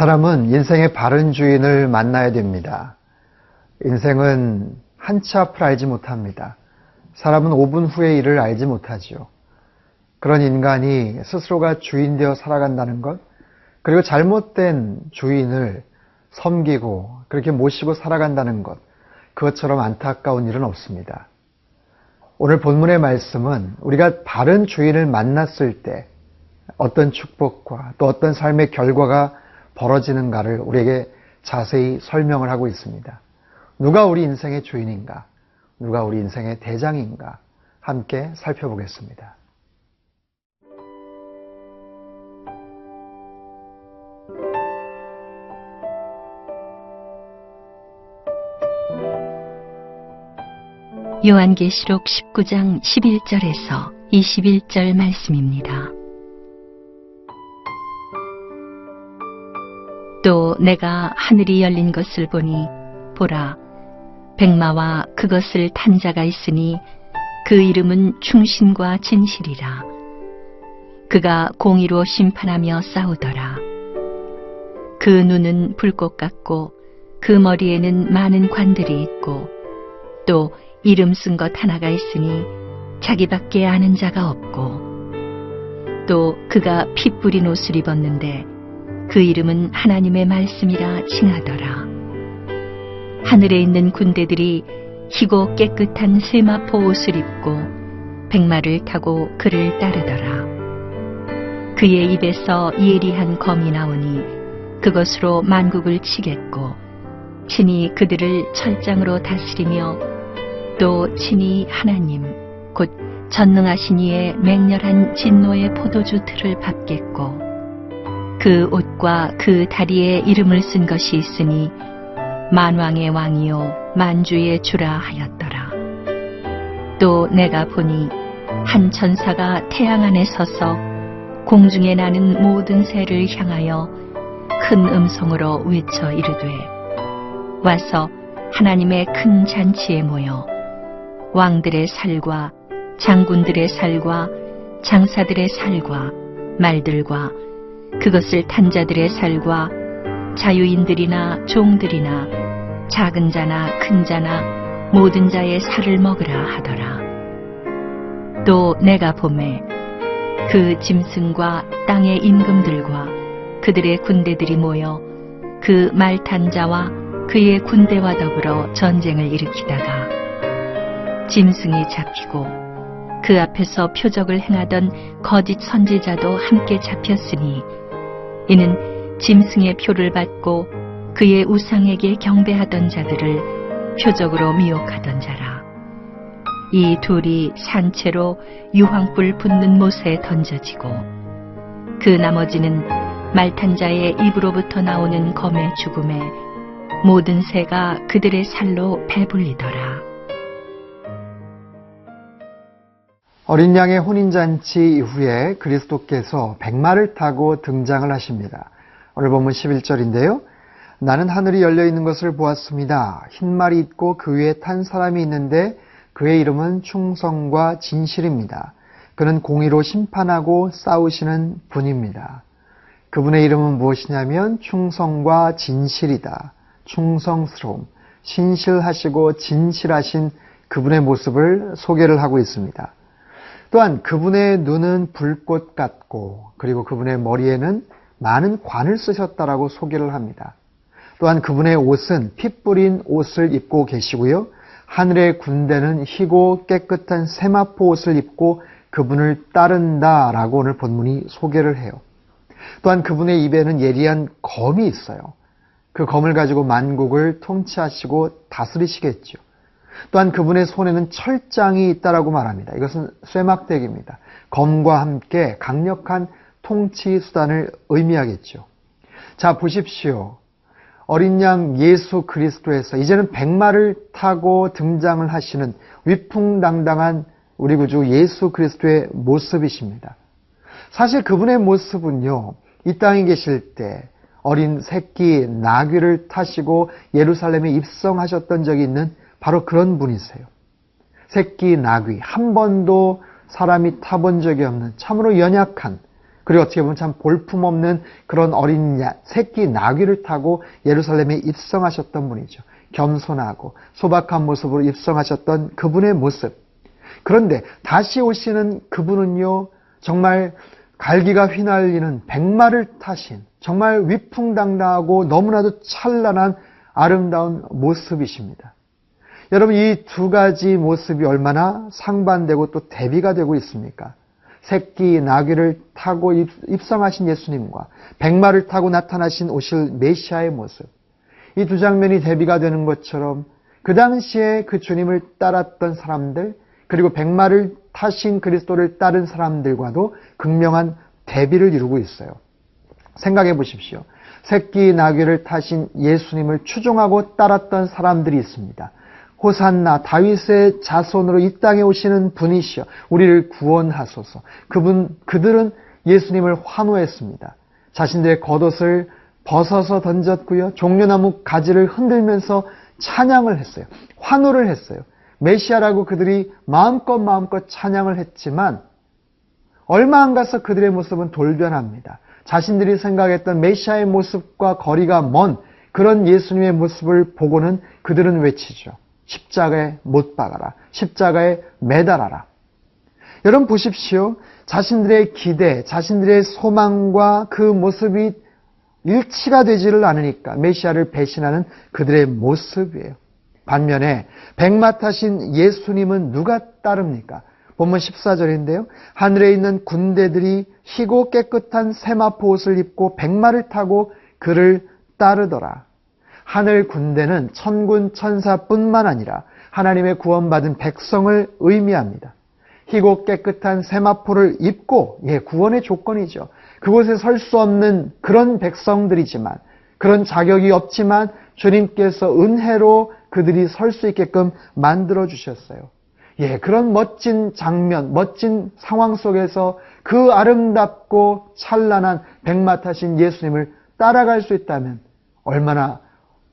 사람은 인생의 바른 주인을 만나야 됩니다. 인생은 한 치 앞을 알지 못합니다. 사람은 5분 후의 일을 알지 못하죠. 그런 인간이 스스로가 주인 되어 살아간다는 것, 그리고 잘못된 주인을 섬기고 그렇게 모시고 살아간다는 것, 그것처럼 안타까운 일은 없습니다. 오늘 본문의 말씀은 우리가 바른 주인을 만났을 때 어떤 축복과 또 어떤 삶의 결과가 벌어지는가를 우리에게 자세히 설명을 하고 있습니다. 누가 우리 인생의 주인인가? 누가 우리 인생의 대장인가? 함께 살펴보겠습니다. 요한계시록 19장 11절에서 21절 말씀입니다. 또 내가 하늘이 열린 것을 보니 보라, 백마와 그것을 탄 자가 있으니 그 이름은 충신과 진실이라. 그가 공의로 심판하며 싸우더라. 그 눈은 불꽃 같고 그 머리에는 많은 관들이 있고 또 이름 쓴 것 하나가 있으니 자기밖에 아는 자가 없고 또 그가 피 뿌린 옷을 입었는데 그 이름은 하나님의 말씀이라 칭하더라. 하늘에 있는 군대들이 희고 깨끗한 세마포 옷을 입고 백마를 타고 그를 따르더라. 그의 입에서 예리한 검이 나오니 그것으로 만국을 치겠고 친히 그들을 철장으로 다스리며 또 친히 하나님 곧 전능하신 이의 맹렬한 진노의 포도주 틀을 밟겠고 그 옷과 그 다리에 이름을 쓴 것이 있으니 만왕의 왕이요 만주의 주라 하였더라. 또 내가 보니 한 천사가 태양 안에 서서 공중에 나는 모든 새를 향하여 큰 음성으로 외쳐 이르되 와서 하나님의 큰 잔치에 모여 왕들의 살과 장군들의 살과 장사들의 살과 말들과 그것을 탄 자들의 살과 자유인들이나 종들이나 작은 자나 큰 자나 모든 자의 살을 먹으라 하더라. 또 내가 보매 그 짐승과 땅의 임금들과 그들의 군대들이 모여 그 말 탄 자와 그의 군대와 더불어 전쟁을 일으키다가 짐승이 잡히고 그 앞에서 표적을 행하던 거짓 선지자도 함께 잡혔으니 이는 짐승의 표를 받고 그의 우상에게 경배하던 자들을 표적으로 미혹하던 자라. 이 둘이 산채로 유황불 붙는 못에 던져지고 그 나머지는 말탄 자의 입으로부터 나오는 검의 죽음에 모든 새가 그들의 살로 배불리더라. 어린 양의 혼인잔치 이후에 그리스도께서 백마를 타고 등장을 하십니다. 오늘 본문 11절인데요. 나는 하늘이 열려 있는 것을 보았습니다. 흰 말이 있고 그 위에 탄 사람이 있는데 그의 이름은 충성과 진실입니다. 그는 공의로 심판하고 싸우시는 분입니다. 그분의 이름은 무엇이냐면 충성과 진실이다. 충성스러움, 신실하시고 진실하신 그분의 모습을 소개를 하고 있습니다. 또한 그분의 눈은 불꽃 같고 그리고 그분의 머리에는 많은 관을 쓰셨다라고 소개를 합니다. 또한 그분의 옷은 피 뿌린 옷을 입고 계시고요. 하늘의 군대는 희고 깨끗한 세마포 옷을 입고 그분을 따른다라고 오늘 본문이 소개를 해요. 또한 그분의 입에는 예리한 검이 있어요. 그 검을 가지고 만국을 통치하시고 다스리시겠죠. 또한 그분의 손에는 철장이 있다라고 말합니다. 이것은 쇠막대기입니다. 검과 함께 강력한 통치 수단을 의미하겠죠. 자, 보십시오. 어린 양 예수 그리스도에서 이제는 백마를 타고 등장을 하시는 위풍당당한 우리 구주 예수 그리스도의 모습이십니다. 사실 그분의 모습은요, 이 땅에 계실 때 어린 새끼 나귀를 타시고 예루살렘에 입성하셨던 적이 있는 바로 그런 분이세요. 새끼 나귀, 한 번도 사람이 타본 적이 없는 참으로 연약한, 그리고 어떻게 보면 참 볼품없는 그런 어린 새끼 나귀를 타고 예루살렘에 입성하셨던 분이죠. 겸손하고 소박한 모습으로 입성하셨던 그분의 모습. 그런데 다시 오시는 그분은요, 정말 갈기가 휘날리는 백마를 타신 정말 위풍당당하고 너무나도 찬란한 아름다운 모습이십니다. 여러분, 이 두 가지 모습이 얼마나 상반되고 또 대비가 되고 있습니까? 새끼 나귀를 타고 입성하신 예수님과 백마를 타고 나타나신 오실 메시아의 모습. 이 두 장면이 대비가 되는 것처럼 그 당시에 그 주님을 따랐던 사람들, 그리고 백마를 타신 그리스도를 따른 사람들과도 극명한 대비를 이루고 있어요. 생각해 보십시오. 새끼 나귀를 타신 예수님을 추종하고 따랐던 사람들이 있습니다. 호산나 다윗의 자손으로 이 땅에 오시는 분이시여 우리를 구원하소서. 그들은 예수님을 환호했습니다. 자신들의 겉옷을 벗어서 던졌고요. 종려나무 가지를 흔들면서 찬양을 했어요. 환호를 했어요. 메시아라고 그들이 마음껏 찬양을 했지만 얼마 안 가서 그들의 모습은 돌변합니다. 자신들이 생각했던 메시아의 모습과 거리가 먼 그런 예수님의 모습을 보고는 그들은 외치죠. 십자가에 못 박아라. 십자가에 매달아라. 여러분 보십시오. 자신들의 기대, 자신들의 소망과 그 모습이 일치가 되지를 않으니까 메시아를 배신하는 그들의 모습이에요. 반면에 백마 타신 예수님은 누가 따릅니까? 본문 14절인데요. 하늘에 있는 군대들이 희고 깨끗한 세마포 옷을 입고 백마를 타고 그를 따르더라. 하늘 군대는 천군 천사뿐만 아니라 하나님의 구원받은 백성을 의미합니다. 희고 깨끗한 세마포를 입고, 구원의 조건이죠. 그곳에 설 수 없는 그런 백성들이지만, 그런 자격이 없지만 주님께서 은혜로 그들이 설 수 있게끔 만들어 주셨어요. 그런 멋진 장면, 멋진 상황 속에서 그 아름답고 찬란한 백마 타신 예수님을 따라갈 수 있다면 얼마나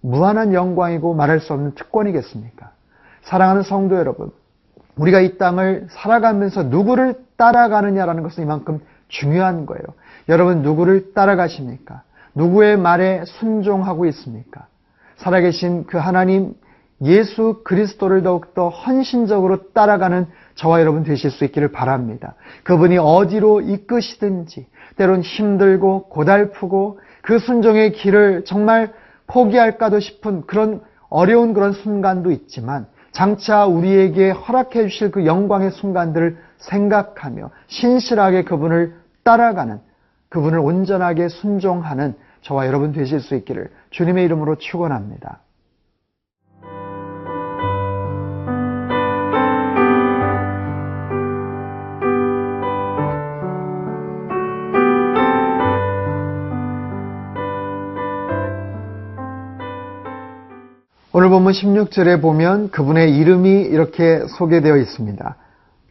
무한한 영광이고 말할 수 없는 특권이겠습니까? 사랑하는 성도 여러분, 우리가 이 땅을 살아가면서 누구를 따라가느냐라는 것은 이만큼 중요한 거예요. 여러분 누구를 따라가십니까? 누구의 말에 순종하고 있습니까? 살아계신 그 하나님 예수 그리스도를 더욱더 헌신적으로 따라가는 저와 여러분 되실 수 있기를 바랍니다. 그분이 어디로 이끄시든지 때론 힘들고 고달프고 그 순종의 길을 정말 포기할까도 싶은 그런 어려운 그런 순간도 있지만 장차 우리에게 허락해 주실 그 영광의 순간들을 생각하며 신실하게 그분을 따라가는, 그분을 온전하게 순종하는 저와 여러분 되실 수 있기를 주님의 이름으로 축원합니다. 오늘 본문 16절에 보면 그분의 이름이 이렇게 소개되어 있습니다.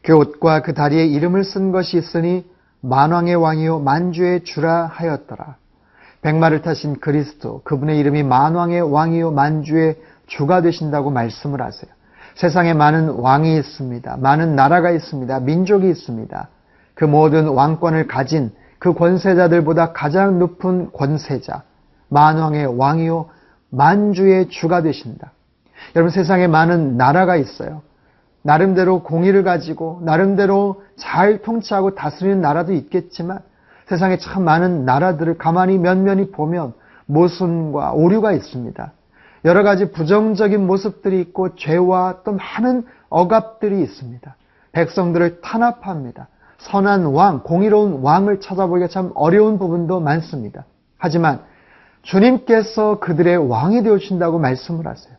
그 옷과 그 다리에 이름을 쓴 것이 있으니 만왕의 왕이요 만주의 주라 하였더라. 백마를 타신 그리스도, 그분의 이름이 만왕의 왕이요 만주의 주가 되신다고 말씀을 하세요. 세상에 많은 왕이 있습니다. 많은 나라가 있습니다. 민족이 있습니다. 그 모든 왕권을 가진 그 권세자들보다 가장 높은 권세자, 만왕의 왕이요 만주의 주가 되신다. 여러분 세상에 많은 나라가 있어요. 나름대로 공의를 가지고 나름대로 잘 통치하고 다스리는 나라도 있겠지만 세상에 참 많은 나라들을 가만히 면면히 보면 모순과 오류가 있습니다. 여러 가지 부정적인 모습들이 있고 죄와 또 많은 억압들이 있습니다. 백성들을 탄압합니다. 선한 왕, 공의로운 왕을 찾아보기가 참 어려운 부분도 많습니다. 하지만 주님께서 그들의 왕이 되어주신다고 말씀을 하세요.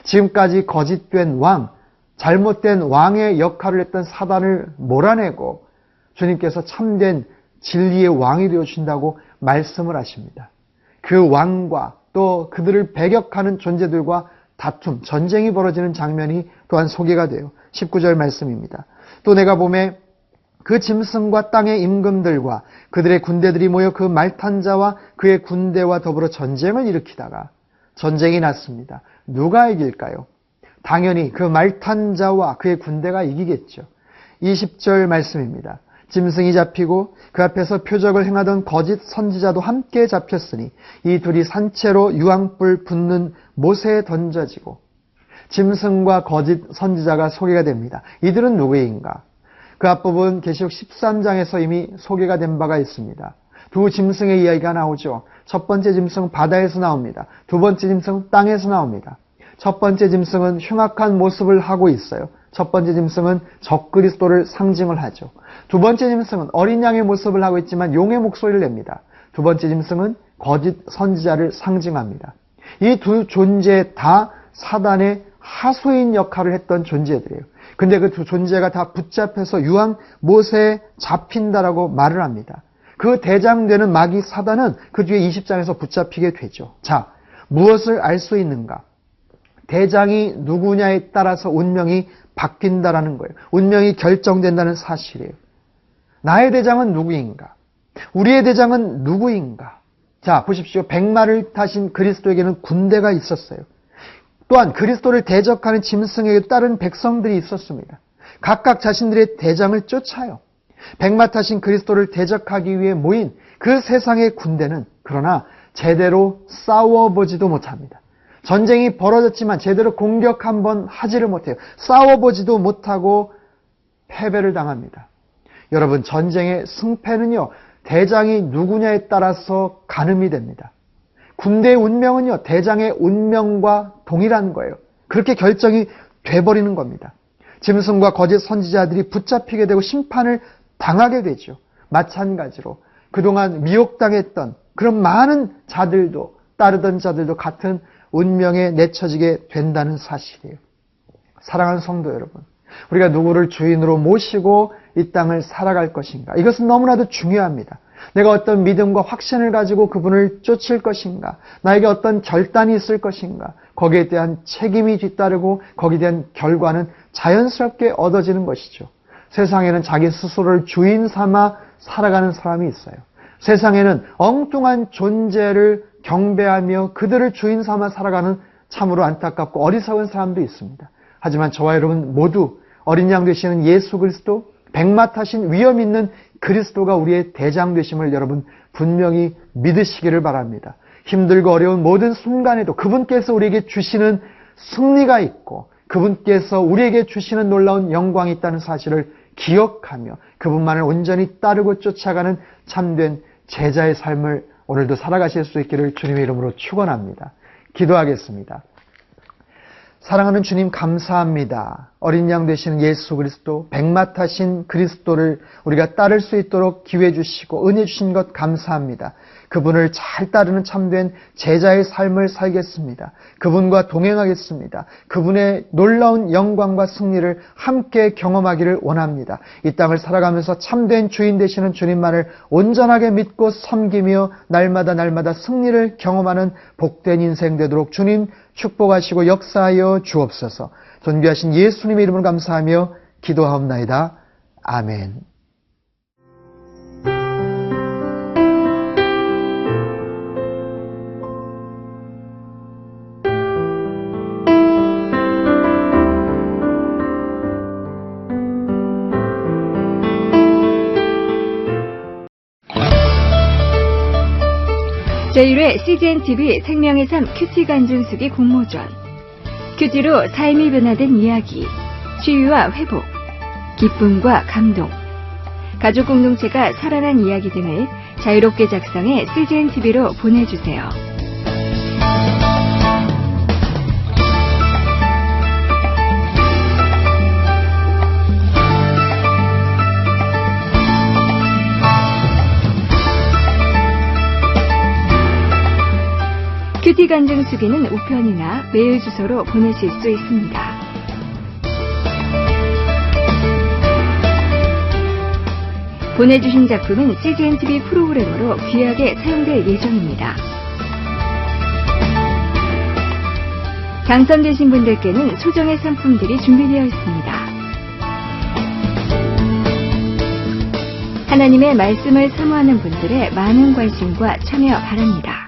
지금까지 거짓된 왕, 잘못된 왕의 역할을 했던 사단을 몰아내고 주님께서 참된 진리의 왕이 되어주신다고 말씀을 하십니다. 그 왕과 또 그들을 배격하는 존재들과 다툼, 전쟁이 벌어지는 장면이 또한 소개가 돼요. 19절 말씀입니다. 또 내가 보매 그 짐승과 땅의 임금들과 그들의 군대들이 모여 그 말탄 자와 그의 군대와 더불어 전쟁을 일으키다가 전쟁이 났습니다. 누가 이길까요? 당연히 그 말탄 자와 그의 군대가 이기겠죠. 20절 말씀입니다. 짐승이 잡히고 그 앞에서 표적을 행하던 거짓 선지자도 함께 잡혔으니 이 둘이 산채로 유황불 붙는 못에 던져지고 짐승과 거짓 선지자가 소개가 됩니다. 이들은 누구인가? 그 앞부분 계시록 13장에서 이미 소개가 된 바가 있습니다. 두 짐승의 이야기가 나오죠. 첫 번째 짐승은 바다에서 나옵니다. 두 번째 짐승은 땅에서 나옵니다. 첫 번째 짐승은 흉악한 모습을 하고 있어요. 첫 번째 짐승은 적그리스도를 상징을 하죠. 두 번째 짐승은 어린 양의 모습을 하고 있지만 용의 목소리를 냅니다. 두 번째 짐승은 거짓 선지자를 상징합니다. 이 두 존재 다 사단의 하수인 역할을 했던 존재들이에요. 근데 그 두 존재가 다 붙잡혀서 유황 못에 잡힌다라고 말을 합니다. 그 대장되는 마귀 사단은 그 뒤에 20장에서 붙잡히게 되죠. 자, 무엇을 알 수 있는가? 대장이 누구냐에 따라서 운명이 바뀐다라는 거예요. 운명이 결정된다는 사실이에요. 나의 대장은 누구인가? 우리의 대장은 누구인가? 자, 보십시오. 백마를 타신 그리스도에게는 군대가 있었어요. 또한 그리스도를 대적하는 짐승에게 다른 백성들이 있었습니다. 각각 자신들의 대장을 쫓아요. 백마 타신 그리스도를 대적하기 위해 모인 그 세상의 군대는 그러나 제대로 싸워보지도 못합니다. 전쟁이 벌어졌지만 제대로 공격 한번 하지를 못해요. 싸워보지도 못하고 패배를 당합니다. 여러분, 전쟁의 승패는요, 대장이 누구냐에 따라서 가늠이 됩니다. 군대의 운명은요, 대장의 운명과 동일한 거예요. 그렇게 결정이 돼버리는 겁니다. 짐승과 거짓 선지자들이 붙잡히게 되고 심판을 당하게 되죠. 마찬가지로 그동안 미혹당했던 그런 많은 자들도, 따르던 자들도 같은 운명에 내쳐지게 된다는 사실이에요. 사랑하는 성도 여러분, 우리가 누구를 주인으로 모시고 이 땅을 살아갈 것인가? 이것은 너무나도 중요합니다. 내가 어떤 믿음과 확신을 가지고 그분을 쫓을 것인가? 나에게 어떤 결단이 있을 것인가? 거기에 대한 책임이 뒤따르고 거기에 대한 결과는 자연스럽게 얻어지는 것이죠. 세상에는 자기 스스로를 주인 삼아 살아가는 사람이 있어요. 세상에는 엉뚱한 존재를 경배하며 그들을 주인 삼아 살아가는 참으로 안타깝고 어리석은 사람도 있습니다. 하지만 저와 여러분 모두 어린 양 되시는 예수 그리스도, 백마 타신 위엄 있는 그리스도가 우리의 대장 되심을 여러분 분명히 믿으시기를 바랍니다. 힘들고 어려운 모든 순간에도 그분께서 우리에게 주시는 승리가 있고 그분께서 우리에게 주시는 놀라운 영광이 있다는 사실을 기억하며 그분만을 온전히 따르고 쫓아가는 참된 제자의 삶을 오늘도 살아가실 수 있기를 주님의 이름으로 축원합니다. 기도하겠습니다. 사랑하는 주님, 감사합니다. 어린 양 되시는 예수 그리스도, 백마 타신 그리스도를 우리가 따를 수 있도록 기회 주시고 은혜 주신 것 감사합니다. 그분을 잘 따르는 참된 제자의 삶을 살겠습니다. 그분과 동행하겠습니다. 그분의 놀라운 영광과 승리를 함께 경험하기를 원합니다. 이 땅을 살아가면서 참된 주인 되시는 주님만을 온전하게 믿고 섬기며 날마다 승리를 경험하는 복된 인생 되도록 주님 축복하시고 역사하여 주옵소서. 존귀하신 예수님의 이름으로 감사하며 기도하옵나이다. 아멘. 제1회 CGNTV 생명의 삶 큐티 간증수기 공모전. 큐티로 삶이 변화된 이야기, 치유와 회복, 기쁨과 감동, 가족 공동체가 살아난 이야기 등을 자유롭게 작성해 CGNTV로 보내주세요. 큐티 간증 수기는 우편이나 메일 주소로 보내실 수 있습니다. 보내주신 작품은 CGN TV 프로그래머로 귀하게 사용될 예정입니다. 당선되신 분들께는 소정의 상품들이 준비되어 있습니다. 하나님의 말씀을 사모하는 분들의 많은 관심과 참여 바랍니다.